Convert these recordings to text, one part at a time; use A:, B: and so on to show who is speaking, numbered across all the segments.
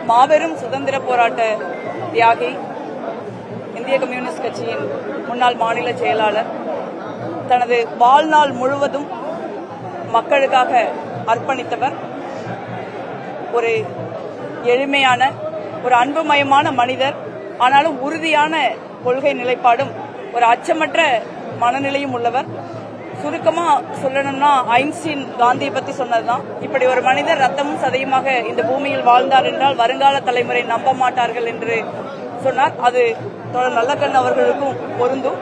A: மாபெரும் சுதந்திர போராட்ட தியாகி, இந்திய கம்யூனிஸ்ட் கட்சியின் முன்னாள் மாநில செயலாளர், தனது வாழ்நாள் முழுவதும் மக்களுக்காக அர்ப்பணித்தவர். ஒரு எளிமையான, ஒரு அன்புமயமான மனிதர். ஆனாலும் உறுதியான கொள்கை நிலைப்பாடும் ஒரு அச்சமற்ற மனநிலையும் உள்ளவர். சுருக்கமா சொல்லணும்னா ஐன்ஸ்டீன் காந்தியை பத்தி சொன்னதுதான், இப்படி ஒரு மனிதர் ரத்தமும் சதையுமாக இந்த பூமியில் வாழ்ந்தார் என்றால் வருங்கால தலைமுறை நம்ப மாட்டார்கள் என்று சொன்னார். அது நல்லக்கண் அவர்களுக்கும் பொருந்தும்.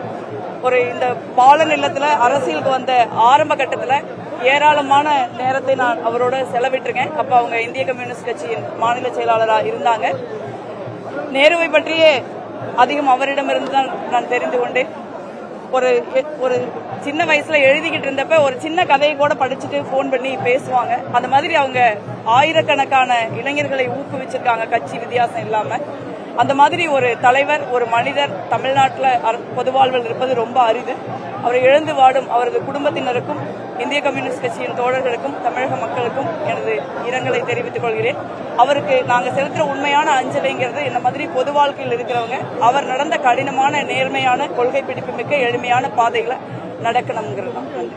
A: இந்த பாலன் இல்லத்துல அரசியலுக்கு வந்த ஆரம்ப கட்டத்துல ஏராளமான நேரத்தை நான் அவரோட செலவிட்டிருக்கேன். அப்ப அவங்க இந்திய கம்யூனிஸ்ட் கட்சியின் மாநில செயலாளராக இருந்தாங்க. நேருவை பற்றியே அதிகம் அவரிடமிருந்து தான் நான் தெரிந்து கொண்டேன். ஒரு சின்ன வயசுல எழுதிக்கிட்டு இருந்தப்ப ஒரு சின்ன கதையை கூட படிச்சுட்டு போன் பண்ணி பேசுவாங்க. அந்த மாதிரி அவங்க ஆயிரக்கணக்கான இளைஞர்களை ஊக்குவிச்சிருக்காங்க, கட்சி வித்தியாசம் இல்லாம. அந்த மாதிரி ஒரு தலைவர், ஒரு மனிதர் தமிழ்நாட்டில் பொது வாழ்வில் இருப்பது ரொம்ப அரிது. அவரை இழந்து வாடும் அவரது குடும்பத்தினருக்கும், இந்திய கம்யூனிஸ்ட் கட்சியின் தோழர்களுக்கும், தமிழக மக்களுக்கும் எனது இரங்கலை தெரிவித்துக் கொள்கிறேன். அவருக்கு நாங்கள் செலுத்துற உண்மையான அஞ்சலிங்கிறது இந்த மாதிரி பொது வாழ்க்கையில் இருக்கிறவங்க அவர் நடந்த கடினமான, நேர்மையான, கொள்கை பிடிப்பு மிக்க எளிமையான பாதைகளை நடக்கணுங்கிறது தான்.